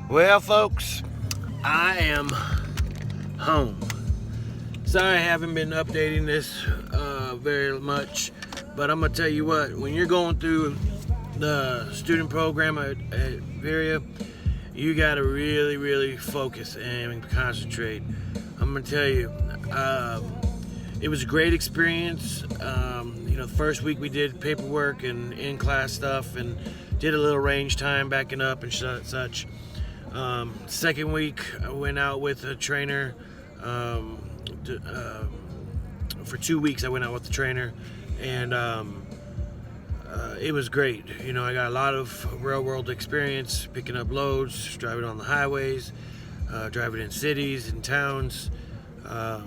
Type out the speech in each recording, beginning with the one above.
Well, folks, I am home. Sorry I haven't been updating this very much, but I'm gonna tell you what, when you're going through the student program at Veria, you gotta really focus and concentrate. I'm gonna tell you, it was a great experience. The first week we did paperwork and in-class stuff and did a little range time backing up and such. Second week I went out with a trainer. For 2 weeks I went out with the trainer, and it was great. I got a lot of real world experience picking up loads, driving on the highways, driving in cities and towns. I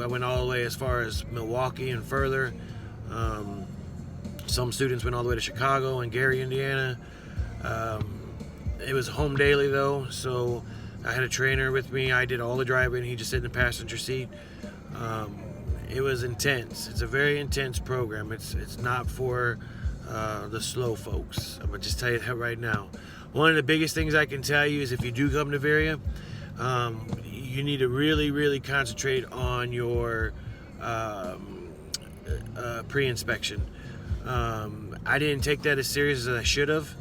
went all the way as far as Milwaukee and further. Some students went all the way to Chicago and Gary, Indiana. It was home daily though, so I had a trainer with me. I did all the driving. He just sat in the passenger seat. It was intense. It's a very intense program. It's not for the slow folks. I'm gonna just tell you that right now. One of the biggest things I can tell you is if you do come to Veria, you need to really concentrate on your pre-inspection. I didn't take that as serious as I should have,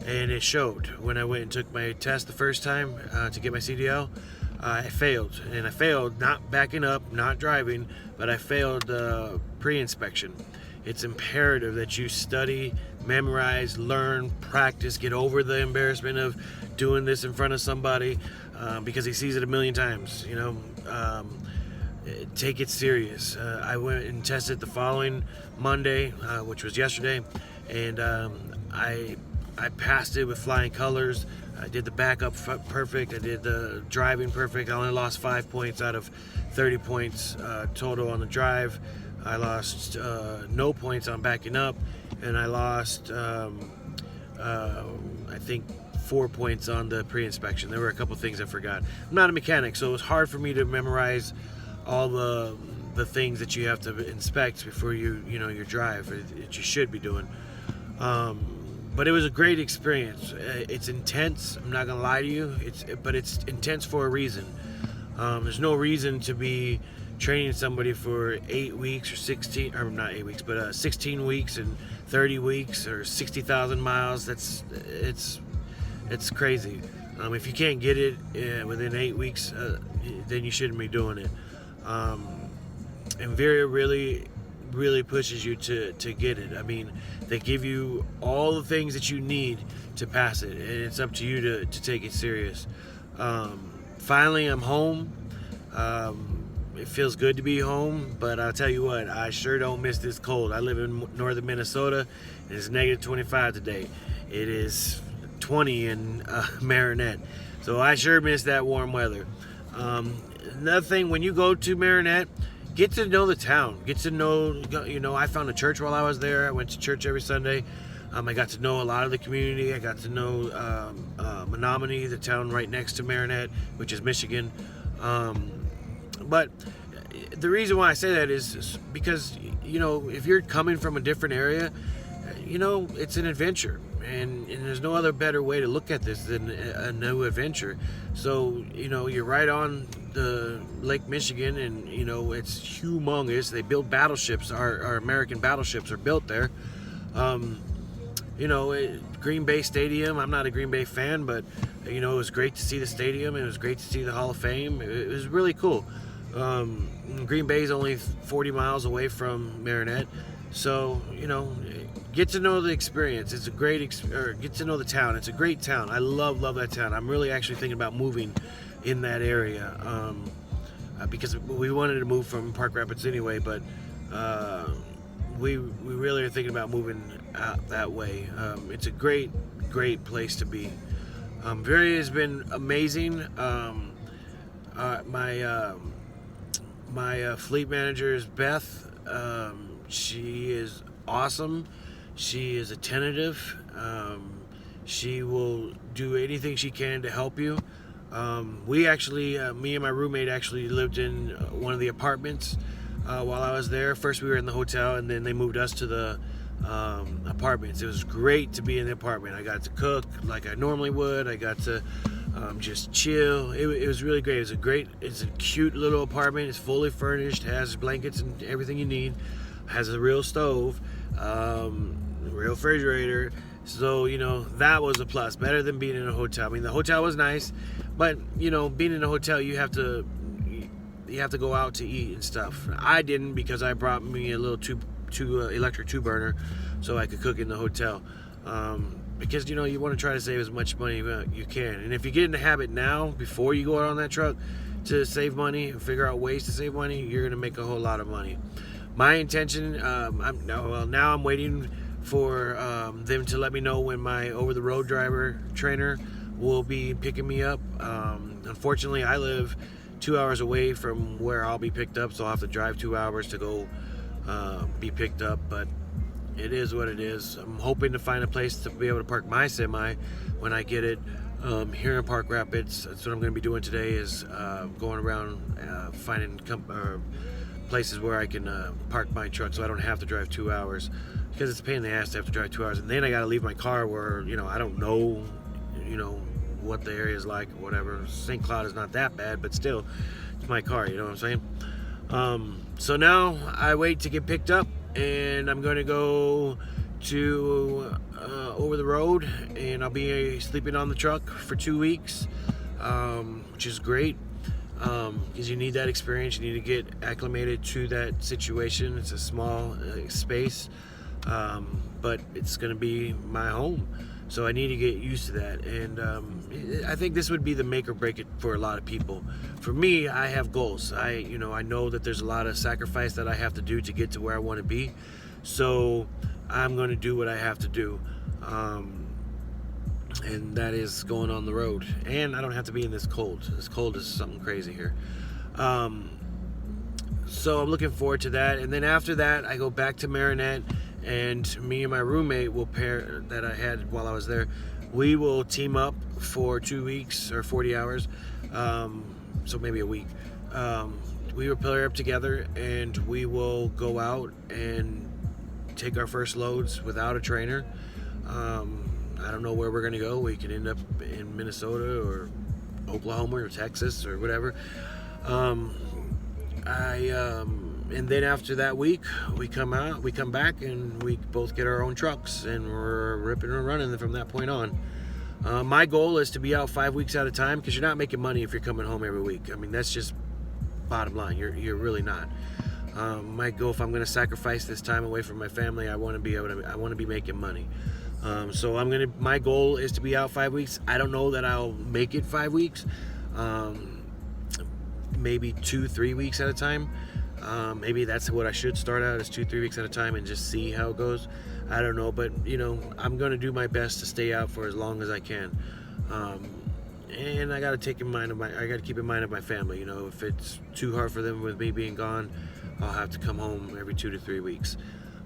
and it showed when I went and took my test the first time to get my CDL. I failed, and I failed not backing up, not driving, but I failed the pre-inspection. It's imperative that you study, memorize, learn, practice, get over the embarrassment of doing this in front of somebody because he sees it a million times. Take it serious. I went and tested the following Monday, which was yesterday, and I passed it with flying colors. I did the backup perfect. I did the driving perfect. I only lost 5 points out of 30 points total on the drive. I lost no points on backing up, and I lost I think 4 points on the pre-inspection. There were a couple things I forgot. I'm not a mechanic, so it was hard for me to memorize all the things that you have to inspect before you drive that you should be doing. But it was a great experience. It's intense. I'm not gonna lie to you. But it's intense for a reason. There's no reason to be training somebody for 8 weeks or 16, or not 8 weeks, but 16 weeks and 30 weeks or 60,000 miles. It's crazy. If you can't get it within 8 weeks, then you shouldn't be doing it. And Veria really pushes you to get it. I mean, they give you all the things that you need to pass it, and it's up to you to take it serious. Finally, I'm home. It feels good to be home, but I'll tell you what, I sure don't miss this cold. I live in northern Minnesota, and it's negative 25 today. It is 20 in Marinette, so I sure miss that warm weather. Another thing, when you go to Marinette, get to know the town. Get to know, I found a church while I was there. I went to church every Sunday. I got to know a lot of the community. I got to know Menominee, the town right next to Marinette, which is Michigan. But the reason why I say that is because, if you're coming from a different area, it's an adventure. And there's no other better way to look at this than a new adventure. So, you're right on the Lake Michigan, and, it's humongous. They build battleships. Our American battleships are built there. Green Bay Stadium, I'm not a Green Bay fan, but, it was great to see the stadium. It was great to see the Hall of Fame. It was really cool. Green Bay is only 40 miles away from Marinette. So, get to know the experience. It's a great get to know the town. It's a great town. I love that town. I'm really actually thinking about moving in that area because we wanted to move from Park Rapids anyway, but we really are thinking about moving out that way. It's a great place to be. Veria has been amazing. My fleet manager is Beth. She is awesome. She is attentive. She will do anything she can to help you. We actually, me and my roommate actually lived in one of the apartments while I was there. First we were in the hotel, and then they moved us to the apartments. It was great to be in the apartment. I got to cook like I normally would. I got to just chill. It was really great. It's a cute little apartment. It's fully furnished, has blankets and everything you need, has a real stove, real refrigerator. So, that was a plus. Better than being in a hotel. I mean, the hotel was nice, but, being in a hotel, you have to go out to eat and stuff. I didn't, because I brought me a little electric 2-burner so I could cook in the hotel. Because, you want to try to save as much money as you can. And if you get in the habit now, before you go out on that truck, to save money, figure out ways to save money, you're going to make a whole lot of money. My intention, now I'm waiting for them to let me know when my over-the-road driver trainer will be picking me up. Unfortunately, I live 2 hours away from where I'll be picked up, so I'll have to drive 2 hours to go be picked up, but it is what it is. I'm hoping to find a place to be able to park my semi when I get it here in Park Rapids. That's what I'm going to be doing today, is going around finding places where I can park my truck so I don't have to drive 2 hours, because it's a pain in the ass to have to drive 2 hours, and then I got to leave my car where I don't know what the area is like or whatever. St. Cloud is not that bad, but still, it's my car, you know what I'm saying? So now I wait to get picked up, and I'm going to go to over the road, and I'll be sleeping on the truck for 2 weeks, which is great, because you need that experience. You need to get acclimated to that situation. It's a small space, but it's going to be my home, so I need to get used to that. And I think this would be the make or break it for a lot of people. For me, I have goals. I know that there's a lot of sacrifice that I have to do to get to where I want to be, so I'm going to do what I have to do, and that is going on the road. And I don't have to be in this cold. This cold is something crazy here. So I'm looking forward to that. And then after that, I go back to Marinette, and me and my roommate that I had while I was there, we will team up for 2 weeks or 40 hours, so maybe a week. We will pair up together, and we will go out and take our first loads without a trainer. I don't know where we're going to go. We could end up in Minnesota or Oklahoma or Texas or whatever. And then after that week, we come back, and we both get our own trucks, and we're ripping and running from that point on. My goal is to be out 5 weeks at a time, because you're not making money if you're coming home every week. I mean, that's just bottom line. You're really not. My goal, if I'm going to sacrifice this time away from my family, I want to be making money. So my goal is to be out 5 weeks. I don't know that I'll make it 5 weeks. Maybe 2-3 weeks at a time. Maybe that's what I should start out, is 2-3 weeks at a time, and just see how it goes. I don't know, but I'm going to do my best to stay out for as long as I can. And I got to keep in mind of my family. If it's too hard for them with me being gone, I'll have to come home every 2 to 3 weeks.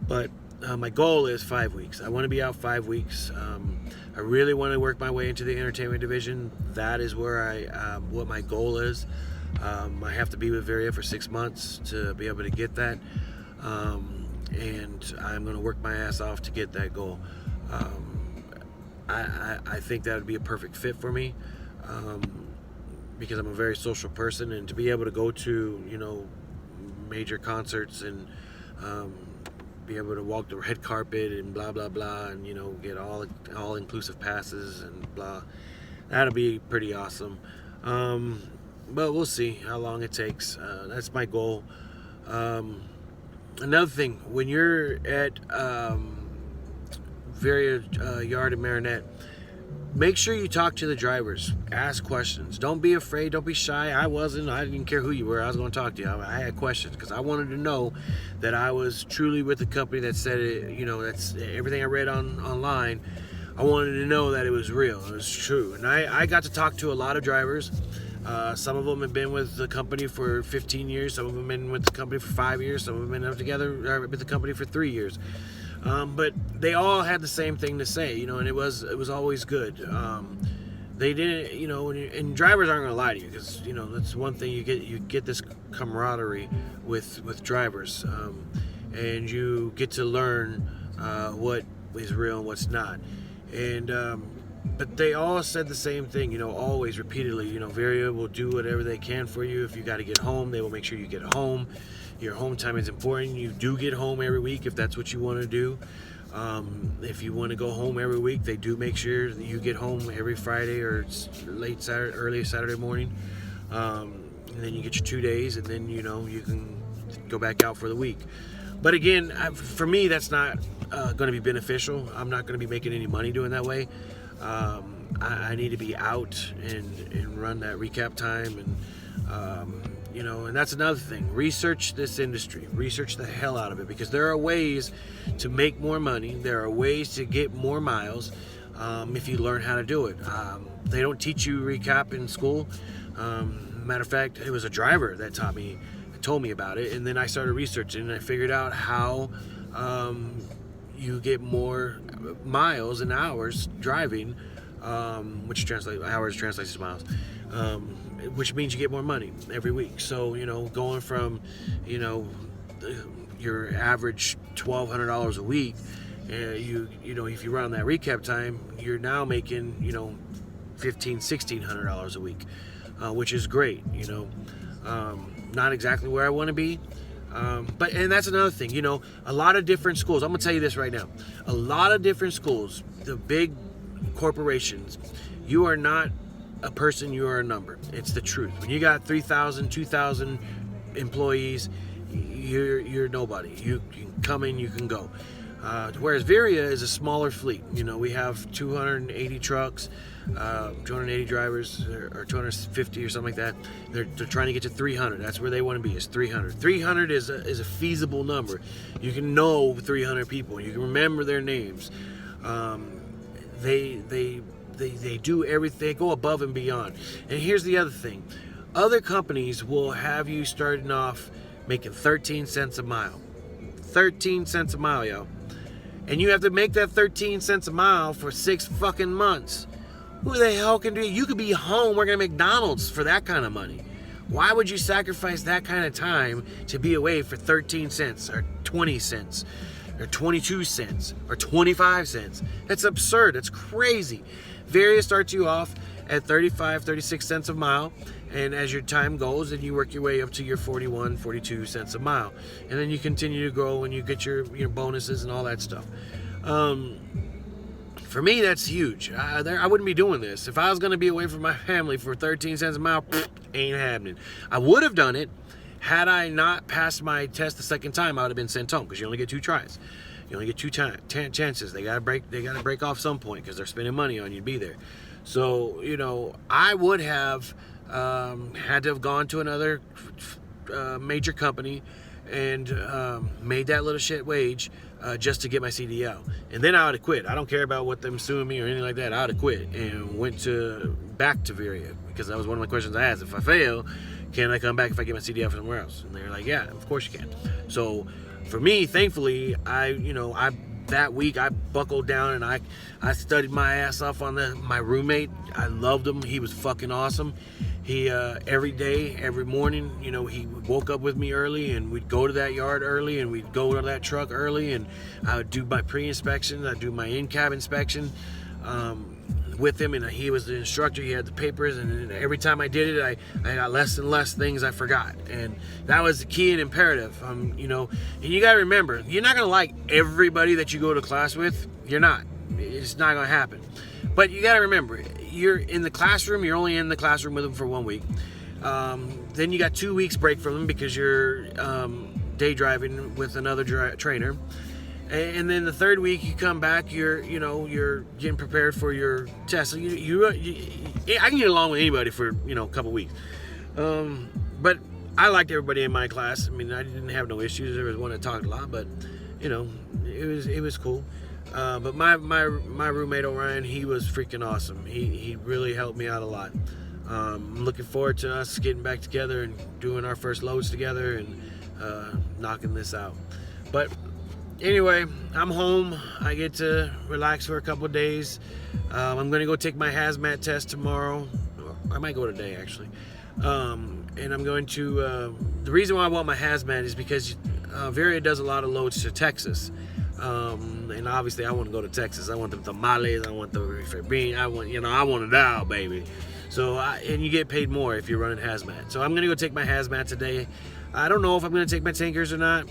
But my goal is 5 weeks. I want to be out 5 weeks. I really want to work my way into the entertainment division. That is where what my goal is. I have to be with Veriha for 6 months to be able to get that, and I'm going to work my ass off to get that goal. I think that would be a perfect fit for me, because I'm a very social person, and to be able to go to major concerts and be able to walk the red carpet and blah blah blah, and get all inclusive passes and blah, that'll be pretty awesome. But we'll see how long it takes. That's my goal. Another thing, when you're at Veriha Yard in Marinette, make sure you talk to the drivers. Ask questions. Don't be afraid. Don't be shy. I didn't care who you were. I was going to talk to you. I had questions, because I wanted to know that I was truly with the company that said it. That's everything I read online. I wanted to know that it was real. It was true. And I got to talk to a lot of drivers. Some of them have been with the company for 15 years. Some of them have been with the company for 5 years. Some of them have been with the company for 3 years. But they all had the same thing to say, and it was always good. They didn't, and drivers aren't going to lie to you, because that's one thing you get this camaraderie with drivers, and you get to learn what is real and what's not. And but they all said the same thing, always repeatedly. Veria will do whatever they can for you. If you got to get home, they will make sure you get home. Your home time is important. You do get home every week if that's what you want to do. If you want to go home every week, they do make sure that you get home every Friday or late Saturday, early Saturday morning. And then you get your 2 days, and then you can go back out for the week. But again, for me, that's not going to be beneficial. I'm not going to be making any money doing that way. I need to be out and run that recap time, and that's another thing. Research this industry. Research the hell out of it, because there are ways to make more money. There are ways to get more miles if you learn how to do it. They don't teach you recap in school. Matter of fact, it was a driver that told me about it, and then I started researching, and I figured out how you get more miles and hours driving, which hours translates to miles, which means you get more money every week. So going from your average $1,200 a week, if you run that recap time, you're now making $1,500-$1,600 a week, which is great. Not exactly where I want to be. But that's another thing, a lot of different schools. I'm gonna tell you this right now. A lot of different schools, the big corporations, you are not a person, you are a number. It's the truth. When you got 3,000, 2,000 employees, you're nobody. You can come in, you can go. Whereas Veria is a smaller fleet. We have 280 trucks, 280 drivers, or 250 or something like that. They're trying to get to 300. That's where they want to be, is 300. 300 is a feasible number. You can know 300 people. You can remember their names. They do everything. They go above and beyond. And here's the other thing. Other companies will have you starting off making 13 cents a mile. 13 cents a mile, yo. And you have to make that 13 cents a mile for 6 fucking months. Who the hell can do it? You could be home working at McDonald's for that kind of money. Why would you sacrifice that kind of time to be away for 13 cents or 20 cents or 22 cents or 25 cents? That's absurd. That's crazy. Veria starts you off at 35, 36 cents a mile. And as your time goes, then you work your way up to your 41, 42 cents a mile. And then you continue to grow and you get your bonuses and all that stuff. For me, that's huge. I wouldn't be doing this. If I was going to be away from my family for 13 cents a mile, ain't happening. I would have done it had I not passed my test the second time. I would have been sent home, because you only get 2 tries. You only get 2 chances. They gotta break off some point, because they're spending money on you to be there. So I would have had to have gone to another major company and made that little shit wage just to get my CDL, and then I would have quit. I don't care about what them suing me or anything like that. I would have quit and went back to Veria, because that was one of my questions I asked. If I fail, can I come back if I get my CDL from somewhere else? And they're like, yeah, of course you can. So for me, thankfully, that week I buckled down and I studied my ass off on my roommate. I loved him. He was fucking awesome. He every day, every morning, he woke up with me early, and we'd go to that yard early, and we'd go to that truck early, and I would do my pre-inspection. I'd do my in-cab inspection with him, and he was the instructor. He had the papers, and every time I did it, I got less and less things I forgot, and that was the key and imperative. And you got to remember, you're not gonna like everybody that you go to class with. You're not. It's not gonna happen. But you got to remember, you're in the classroom. You're only in the classroom with them for 1 week. Then you got 2 weeks break from them, because you're day driving with another trainer. And then the third week you come back, you're getting prepared for your test. So I can get along with anybody for a couple weeks. But I liked everybody in my class. I mean, I didn't have no issues. There was one that talked a lot, but it was cool. But my roommate Orion, he was freaking awesome. He really helped me out a lot. I'm looking forward to us getting back together and doing our first loads together and knocking this out. But anyway, I'm home. I get to relax for a couple of days. I'm going to go take my hazmat test tomorrow. I might go today, actually. And I'm going to... the reason why I want my hazmat is because Veria does a lot of loads to Texas. And obviously I want to go to Texas. I want the tamales, I want the bean, I want it all, baby. So and you get paid more if you're running hazmat. So I'm gonna go take my hazmat today. I don't know if I'm gonna take my tankers or not.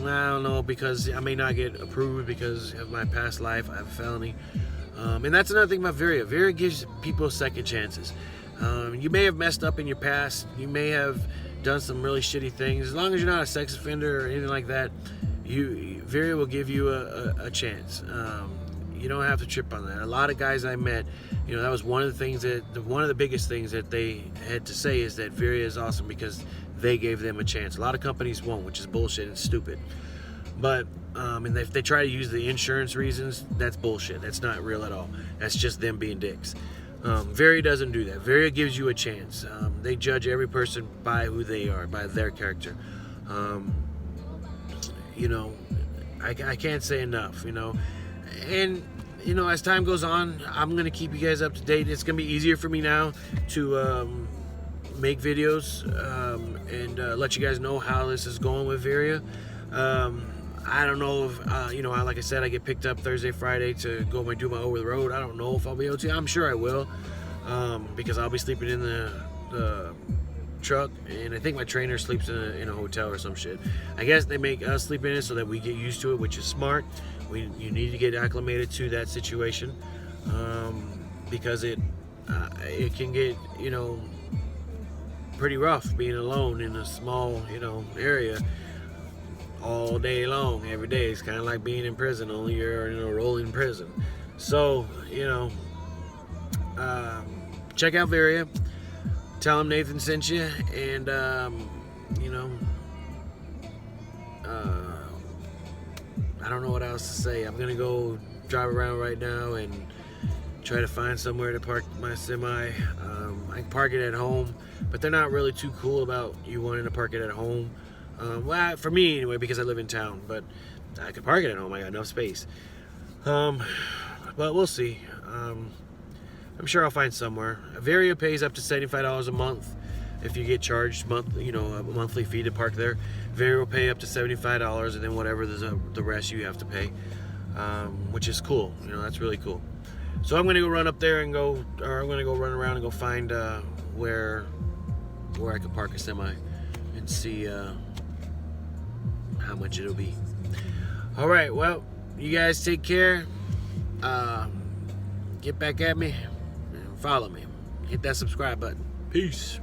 I don't know, because I may not get approved because of my past life. I have a felony. And that's another thing about Veria. Veria gives people second chances. You may have messed up in your past. You may have done some really shitty things. As long as you're not a sex offender or anything like that, Veria will give you a chance. You don't have to trip on that. A lot of guys I met, that was one of the things one of the biggest things that they had to say is that Veria is awesome because they gave them a chance. A lot of companies won't, which is bullshit and stupid. But and if they try to use the insurance reasons, that's bullshit. That's not real at all. That's just them being dicks. Veria doesn't do that. Veria gives you a chance. They judge every person by who they are, by their character. I can't say enough. And as time goes on, I'm gonna keep you guys up to date. It's gonna be easier for me now to make videos and let you guys know how this is going with Veria. I don't know if like I said, I get picked up Thursday, Friday to go do my over the road. I don't know if I'll be able to. I'm sure I will, because I'll be sleeping in the truck, and I think my trainer sleeps in a hotel or some shit. I guess they make us sleep in it so that we get used to it, which is smart. You need to get acclimated to that situation, because it can get pretty rough being alone in a small area all day long, every day. It's kind of like being in prison, only you're in a rolling prison. So check out Veria. Tell them Nathan sent you, and I don't know what else to say. I'm gonna go drive around right now and try to find somewhere to park my semi. I can park it at home, but they're not really too cool about you wanting to park it at home. Well, for me anyway, because I live in town, but I could park it at home. I got enough space. But we'll see. I'm sure I'll find somewhere. Veria pays up to $75 a month if you get charged a monthly fee to park there. Veria will pay up to $75, and then whatever the rest you have to pay, which is cool. That's really cool. So I'm gonna go run up there and I'm gonna go run around and go find where I can park a semi and see how much it'll be. All right, well, you guys take care. Get back at me and follow me. Hit that subscribe button. Peace.